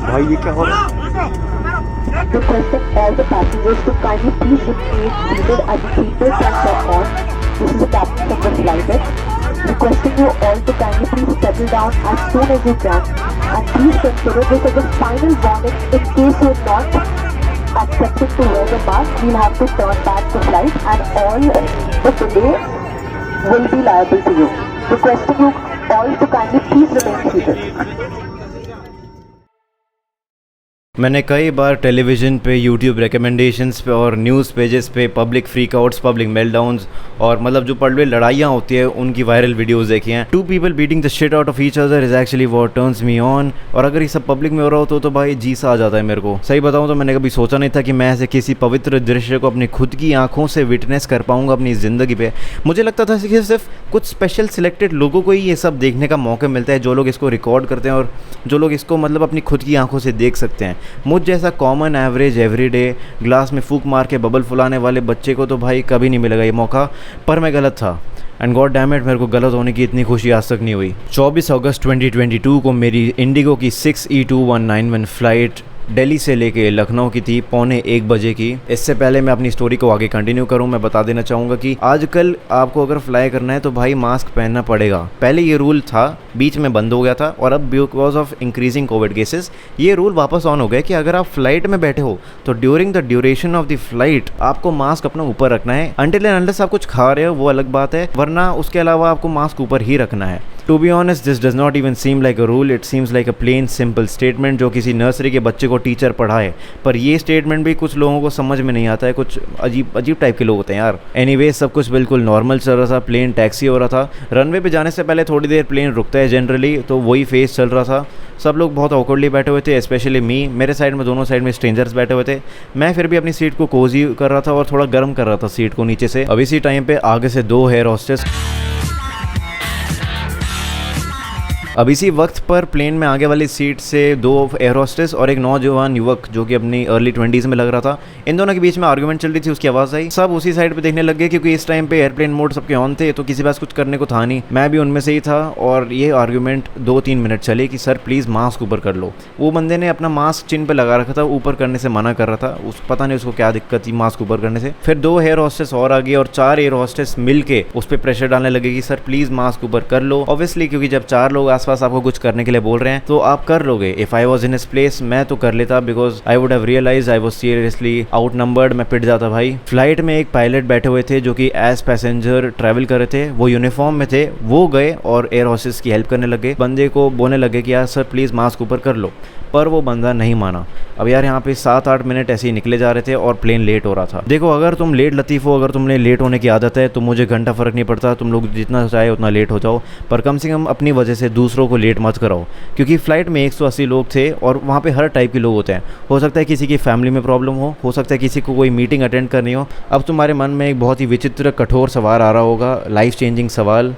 भाई ये क्या हो रहा है? Requesting all the passengers to kindly please remain seated as the seatbelts are set on. This is the captain from the flight deck. Requesting you all to kindly please settle down as soon as you can, and please consider this as a final warning. In case you're not accepting to wear the mask, we'll have to turn back the flight and all the delay will be liable to you. Requesting you all to kindly please remain seated. मैंने कई बार television पे, YouTube recommendations पे और news pages पे public फ्रीकआउट्स, public मेल्टडाउन्स और मतलब जो public लड़ाइयाँ होती है उनकी वायरल वीडियोस देखी हैं। Two people beating the shit out of each other is actually what turns me on. और अगर ये सब पब्लिक में हो रहा हो तो भाई जी सा आ जाता है मेरे को। सही बताऊँ तो मैंने कभी सोचा नहीं था कि मैं ऐसे किसी पवित्र दृश्य को अपनी खुद की आँखों से विटनेस कर पाऊँगा अपनी ज़िंदगी पे। मुझे लगता था कि सिर्फ कुछ स्पेशल सिलेक्टेड लोगों को ही ये सब देखने का मौका मिलता है, जो लोग इसको रिकॉर्ड करते हैं और जो लोग इसको मतलब अपनी खुद की आंखों से देख सकते हैं। मुझ जैसा कॉमन एवरेज एवरीडे ग्लास में फूंक मार के बबल फुलाने वाले बच्चे को तो भाई कभी नहीं मिलेगा ये मौका। पर मैं गलत था एंड गॉड डैम इट, मेरे को गलत होने की इतनी खुशी आज तक नहीं हुई। 24 अगस्त 2022 को मेरी इंडिगो की 6E2191 फ़्लाइट दिल्ली से लेके लखनऊ की थी 12:45 बजे की। इससे पहले मैं अपनी स्टोरी को आगे कंटिन्यू करूं, मैं बता देना चाहूँगा कि आजकल आपको अगर फ्लाई करना है तो भाई मास्क पहनना पड़ेगा। पहले ये रूल था, बीच में बंद हो गया था और अब because of increasing Covid cases ये रूल वापस ऑन हो गया कि अगर आप फ्लाइट में बैठे हो तो during the duration of the flight आपको मास्क अपना ऊपर रखना है। अनटिल एंड अनलेस आप कुछ खा रहे हो वो अलग बात है, वरना उसके अलावा आपको मास्क ऊपर ही रखना है। To be honest this does not even seem like a rule, it seems like a plain simple statement जो किसी नर्सरी के बच्चे को टीचर पढ़ाए। पर ये स्टेटमेंट भी कुछ लोगों को समझ में नहीं आता है, कुछ अजीब टाइप के लोग होते हैं यार। एनीवे सब कुछ बिल्कुल नॉर्मल चल रहा था, प्लेन टैक्सी हो रहा था। रनवे पे जाने से पहले थोड़ी देर प्लेन रुकता है जनरली, तो वही फेस चल रहा था। सब लोग बहुत ऑकवर्डली बैठे हुए थे, स्पेशली मी। मेरे साइड में दोनों साइड में स्ट्रेंजर्स बैठे हुए थे। मैं फिर भी अपनी सीट को कोजी कर रहा था और थोड़ा गर्म कर रहा था सीट को नीचे से। अब इसी टाइम पे आगे से 2 एयर होस्टेस अब इसी वक्त पर प्लेन में आगे वाली सीट से 2 एयर होस्टेस और एक नौजवान युवक जो कि अपनी अर्ली 20s में लग रहा था, इन दोनों के बीच में आर्गुमेंट चल रही थी। उसकी आवाज़ आई, सब उसी साइड पे देखने लग गए क्योंकि इस टाइम पे एयरप्लेन मोड सबके ऑन थे, तो किसी पास कुछ करने को था नहीं। मैं भी उनमें से ही था और ये आर्गुमेंट 2-3 मिनट चले कि सर प्लीज़ मास्क ऊपर कर लो। वो बंदे ने अपना मास्क चिन पर लगा रखा था, ऊपर करने से मना कर रहा था। पता नहीं उसको क्या दिक्कत थी मास्क ऊपर करने से। फिर 2 एयर होस्टेस और आ गई और 4 एयर होस्टेस मिल के उस पर प्रेशर डालने लगे कि सर प्लीज़ मास्क ऊपर कर लो। ऑब्वियसली क्योंकि जब 4 लोग आसपास आपको कुछ करने के लिए बोल रहे हैं तो आप कर लोगे। If I was in his place मैं तो कर लेता, because I would have realise I was seriously outnumbered. मैं पिट जाता भाई। फ्लाइट में एक पायलट बैठे हुए थे जो कि एज पैसेंजर ट्रैवल कर रहे थे, वो यूनिफॉर्म में थे। वो गए और एयर होस्टेस की हेल्प करने लगे, बंदे को बोलने लगे कि यार सर प्लीज़ मास्क ऊपर कर लो, पर वो बंदा नहीं माना। अब यार यहाँ पे 7-8 मिनट ऐसे ही निकले जा रहे थे और प्लेन लेट हो रहा था। देखो अगर तुम लेट लतीफ़ हो, अगर तुमने लेट होने की आदत है तो मुझे घंटा फ़र्क नहीं पड़ता, तुम लोग जितना चाहे उतना लेट हो जाओ, पर कम से कम अपनी वजह से दूसरों को लेट मत कराओ। क्योंकि फ़्लाइट में 180 लोग थे और वहाँ पे हर टाइप के लोग होते हैं। हो सकता है किसी की फैमिली में प्रॉब्लम हो सकता है किसी को कोई मीटिंग अटेंड करनी हो। अब तुम्हारे मन में एक बहुत ही विचित्र कठोर सवाल आ रहा होगा, लाइफ चेंजिंग सवाल,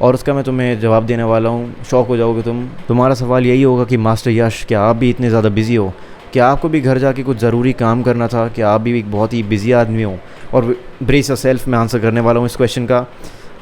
और उसका मैं तुम्हें जवाब देने वाला हूँ। शॉक हो जाओगे तुम। तुम्हारा सवाल यही होगा कि मास्टर यश, क्या आप भी इतने ज़्यादा बिजी हो? क्या आपको भी घर जाके कुछ ज़रूरी काम करना था? क्या आप भी एक बहुत ही बिजी आदमी हो? और ब्रेस योरसेल्फ मैं आंसर करने वाला हूँ इस क्वेश्चन का।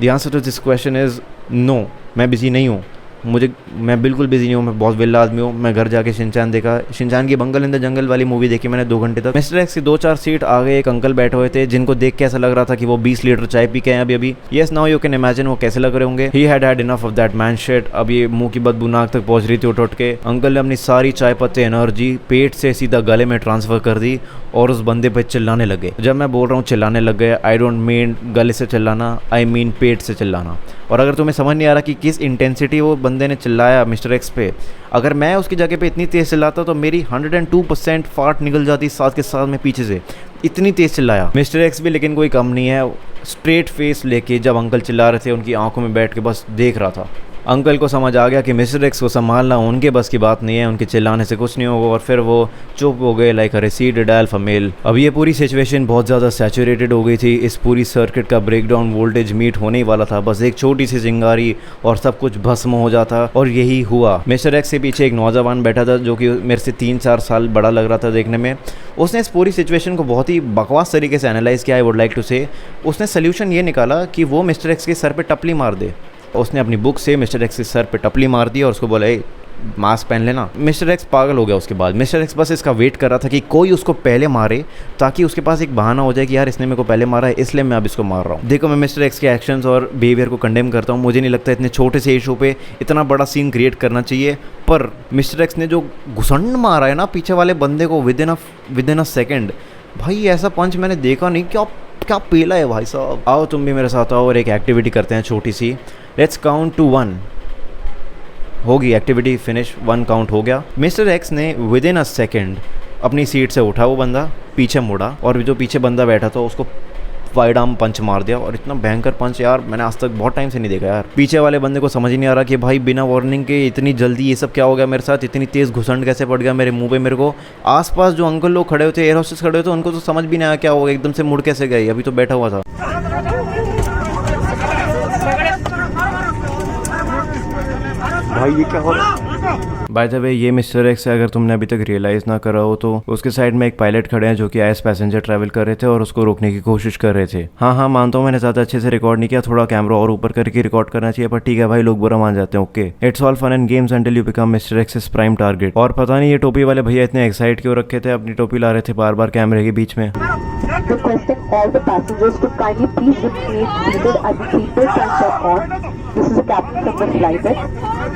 The answer to this question is no, मैं बिजी नहीं हूँ। मैं बिल्कुल बिजी नहीं हूँ, मैं बहुत विल्ला आदमी हूँ। मैं घर जाके शिनचैन देखा, शिनचैन की बंगल इन द जंगल वाली मूवी देखी मैंने 2 घंटे तक। मिस्टर एक्स की 2-4 सीट आगे एक अंकल बैठे हुए थे जिनको देख के ऐसा लग रहा था कि वो 20 लीटर चाय पी के हैं अभी। Yes now you can imagine वो कैसे लग रहे होंगे। He had enough of that man shit. अब ये मुंह की बदबू नाक तक पहुंच रही थी उठ के। अंकल ने अपनी सारी चाय पत्ती एनर्जी पेट से सीधा गले में ट्रांसफ़र कर दी और उस बंदे पे चिल्लाने लगे। जब मैं बोल रहा हूँ चिल्लाने लग गए, आई डोंट मीन गले से चिल्लाना, आई मीन पेट से चिल्लाना। और अगर तुम्हें समझ नहीं आ रहा कि किस इंटेंसिटी वो बंदे ने चिल्लाया मिस्टर एक्स पे, अगर मैं उसकी जगह पे इतनी तेज़ चिल्लाता तो मेरी 102% फाट निकल जाती साथ के साथ में पीछे से। इतनी तेज़ चिल्लाया मिस्टर एक्स भी, लेकिन कोई कम नहीं है। स्ट्रेट फेस लेके जब अंकल चिल्ला रहे थे उनकी आंखों में बैठ के बस देख रहा था। अंकल को समझ आ गया कि मिस्टर एक्स को संभालना उनके बस की बात नहीं है, उनके चिल्लाने से कुछ नहीं होगा, और फिर वो चुप हो गए लाइक अ रिसीडेड अल्फा मेल। अब ये पूरी सिचुएशन बहुत ज़्यादा सैचुरेटेड हो गई थी। इस पूरी सर्किट का ब्रेकडाउन वोल्टेज मीट होने ही वाला था। बस एक छोटी सी चिंगारी और सब कुछ भस्म हो जाता, और यही हुआ। मिस्टर एक्स के पीछे एक नौजवान बैठा था जो कि मेरे से 3-4 साल बड़ा लग रहा था देखने में। उसने इस पूरी सिचुएशन को बहुत ही बकवास तरीके से एनालाइज़ किया, आई वुड लाइक टू से। उसने सोल्यूशन ये निकाला कि वो मिस्टर एक्स के सर पे टपली मार दे। उसने अपनी बुक से मिस्टर एक्स के सर पे टपली मार दी और उसको बोला मास्क पहन लेना। मिस्टर एक्स पागल हो गया। उसके बाद मिस्टर एक्स बस इसका वेट कर रहा था कि कोई उसको पहले मारे ताकि उसके पास एक बहाना हो जाए कि यार इसने मेरे को पहले मारा है इसलिए मैं अब इसको मार रहा हूँ। देखो मैं मिस्टर एक्स के एक्शंस और बिहेवियर को कंडेम करता हूँ। मुझे नहीं लगता इतने छोटे से इशू पे इतना बड़ा सीन क्रिएट करना चाहिए, पर मिस्टर एक्स ने जो घुसंड मारा है ना पीछे वाले बंदे को विद इन अ सेकेंड, भाई ऐसा पंच मैंने देखा नहीं। क्या पेला है भाई साहब। आओ तुम भी मेरे साथ आओ और एक एक्टिविटी करते हैं छोटी सी। Let's count to 1। होगी एक्टिविटी फिनिश, 1 काउंट हो गया। मिस्टर एक्स ने विद इन अ सेकेंड अपनी सीट से उठा, वो बंदा पीछे मुड़ा और जो पीछे बंदा बैठा था उसको वाइड आर्म पंच मार दिया। और इतना भयंकर पंच यार मैंने आज तक बहुत टाइम से नहीं देखा यार। पीछे वाले बंदे को समझ ही नहीं आ रहा कि भाई बिना वार्निंग के इतनी जल्दी ये सब क्या हो गया मेरे साथ, इतनी तेज़ घुसंड कैसे पड़ गया मेरे मुंह पे। मेरे को आसपास जो अंकल लोग खड़े होते, एयर होस्टेस खड़े होते, उनको तो समझ भी नहीं आया क्या हो गया, एकदम से मुड़ कैसे गए, अभी तो बैठा हुआ था। भाई ये क्या हो रहा है? बाय द वे ये मिस्टर एक्स है, अगर तुमने अभी तक रियलाइज़ ना करा हो तो उसके साइड में एक पायलट खड़े हैं जो कि एज पैसेंजर ट्रैवल कर रहे थे और उसको रोकने की कोशिश कर रहे थे। हाँ मानता हूँ मैंने ज़्यादा अच्छे से रिकॉर्ड नहीं किया, थोड़ा कैमरा और ऊपर करके रिकॉर्ड करना चाहिए, पर ठीक है भाई लोग बुरा मान जाते हैं। Okay, it's all fun and games until you become mister X's prime target. और पता नहीं ये टोपी वाले भैया इतने एक्साइट क्यों रखे थे, अपनी टोपी ला रहे थे बार बार कैमरे के बीच में। Requesting all the passengers to kindly please remain seated as the seatbelts are set on. This is the captain from the flight deck.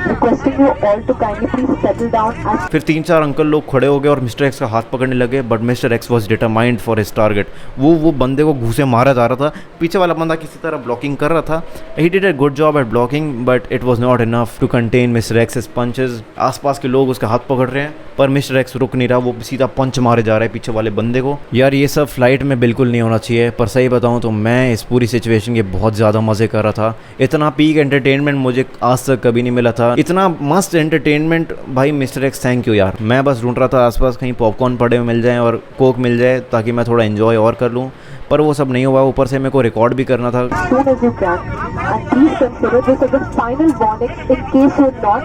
Requesting you all to kindly please settle down as. फिर 3-4 uncle लोग खड़े हो गए और mister x का हाथ पकड़ने लगे, but mister x was determined for his target. वो बंदे को घूसे मारा जा रहा था, पीछे वाला बंदा किसी तरह ब्लॉकिंग कर रहा था। He did a good job at blocking but it was not enough to contain mister X's punches. आसपास के लोग उसका हाथ पकड़ रहे हैं पर मिस्टर एक्स रुक नहीं रहा, वो सीधा पंच मारे जा रहा है पीछे वाले बंदे को। यार ये सब फ्लाइट में बिल्कुल नहीं होना चाहिए, पर सही बताऊं तो मैं इस पूरी सिचुएशन के बहुत ज़्यादा मज़े कर रहा था। इतना पीक एंटरटेनमेंट मुझे आज तक कभी नहीं मिला था, इतना मस्त एंटरटेनमेंट। भाई मिस्टर एक्स थैंक यू यार। मैं बस ढूंढ रहा था आसपास कहीं पॉपकॉर्न पड़े हुए मिल जाएं और कोक मिल जाए ताकि मैं थोड़ा एंजॉय और कर लूँ, पर वो सब नहीं हुआ। ऊपर से मेरे को रिकॉर्ड भी करना था। As soon as you can, and please consider this as a final warning in case you're not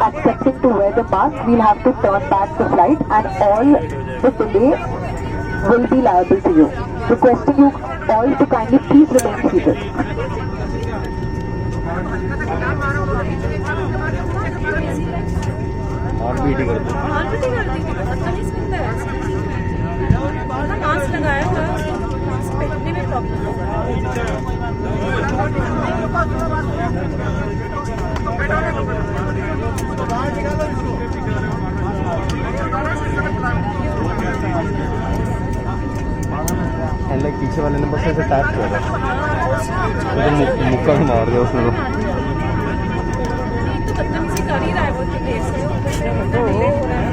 accepting to wear the mask. We'll have to turn back the flight, and all the delay will be liable to you. Requesting you all to kindly please remain seated. Mask लगाया था, mask पहनने में problem हो रहा है। पीछे वाले ने बस ऐसे टैप किया था, मुक्का भी मार दिया उसने। तो बदतमीजी कर ही रहा है वो तो देर से, ऊपर से डिले हो रहा है।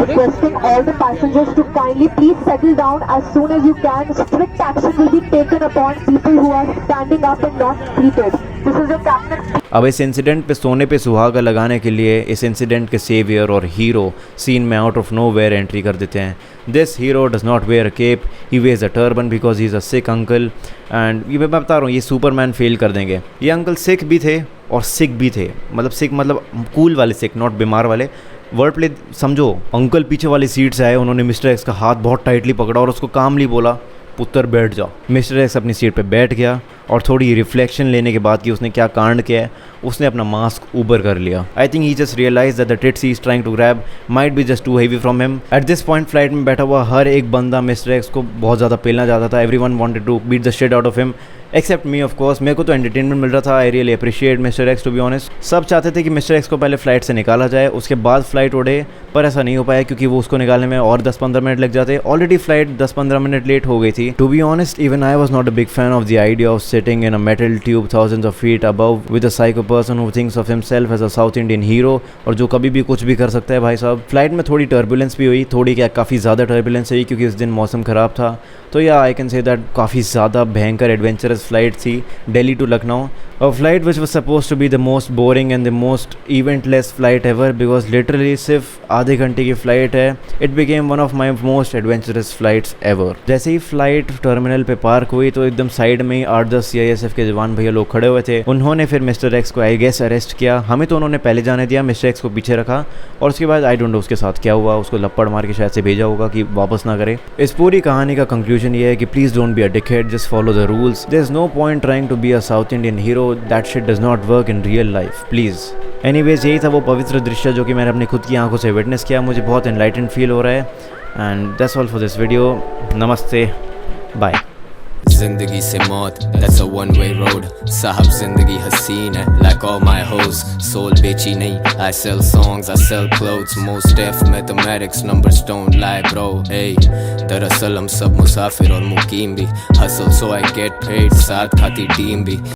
Requesting all the passengers to kindly please settle down as soon as you can. Strict action will be taken upon people who are standing up and not seated. This is your captain. अब इस incident पे सोने पे सुहागा लगाने के लिए इस इंसिडेंट के सेवियर और हीरो सीन में out of nowhere entry कर देते हैं। This hero does not wear a cape, he wears a turban because he is a Sikh uncle. And ये मैं बता रहा हूँ ये सुपरमैन फेल कर देंगे। ये अंकल सिक भी थे और सिक भी थे, मतलब सिक मतलब कूल वाले सिक, नॉट बीमार वाले। वर्ड प्ले समझो। अंकल पीछे वाली सीट से आए, उन्होंने मिस्टर एक्स का हाथ बहुत टाइटली पकड़ा और उसको कामली बोला पुत्र बैठ जाओ। मिस्टर एक्स अपनी सीट पे बैठ गया और थोड़ी रिफ्लेक्शन लेने के बाद कि उसने क्या कांड किया है, उसने अपना मास्क ऊपर कर लिया। I think he just realise that the tits he is trying to grab might be just too heavy from him. At this point flight में बैठा हुआ हर एक बंदा मिस्टर एक्स को बहुत ज़्यादा पेलना चाहता था। Everyone wanted to beat the shit out of him except me of course. मेरे को तो एंटरटेनमेंट मिल रहा था। I really appreciate mister X to be honest. सब चाहते थे कि मिस्टर एक्स को पहले फ्लाइट से निकाला जाए, उसके बाद फ्लाइट उड़े, पर ऐसा नहीं हो पाया क्योंकि वो उसको निकालने में और 10-15 मिनट लग जाते। ऑलरेडी फ्लाइट 10-15 मिनट लेट हो गई थी। To be honest even I was not a big fan of the idea of sitting in a metal tube thousands of feet above with a psycho person who thinks of himself as a South Indian hero और जो कभी भी कुछ भी कर सकता है भाई साहब। फ्लाइट में थोड़ी टर्बुलेंस भी हुई, थोड़ी क्या काफ़ी ज़्यादा टर्बुलेंस हुई क्योंकि उस दिन मौसम ख़राब था। तो या आई कैन से दैट काफ़ी ज़्यादा भयंकर एडवेंचरस फ्लाइट थी Delhi to Lucknow. A flight which was supposed to be the most boring and the most eventless flight ever because literally सिर्फ आधे घंटे की फ़्लाइट है। It became one of my most adventurous flights ever। जैसे ही flight terminal पे park हुई तो एकदम साइड में ही 8-10 CISF के जवान भैया लोग खड़े हुए थे। उन्होंने फिर मिस्टर एक्स को आई गेस अरेस्ट किया। हमें तो उन्होंने पहले जाने दिया, मिस्टर एक्स को पीछे रखा और उसके बाद आई डोंट नो उसके साथ क्या हुआ, उसको लपड़ मार के शायद से भेजा होगा कि वापस ना करे। इस पूरी कहानी का कंक्लूजन कंक्लूजन ये है कि please don't be a dickhead, just follow the rules. There is no point trying to be a South Indian hero, that shit does not work in real life, please. Anyways, यही था वो पवित्र दृश्य जो कि मैंने अपनी खुद की आंखों से विटनेस किया. मुझे बहुत एनलाइटेंड फील हो रहा है. And that's all for this video. नमस्ते, बाय. जिंदगी से मौत, that's a one way road. साहब जिंदगी हसीन है, like all my hoes. Soul बेची नहीं, I sell songs, I sell clothes. Most F mathematics, numbers don't lie bro. Hey, दरअसल हम सब मुसाफिर और मुकीम भी. Hustle so I get paid, साथ खाती टीम भी.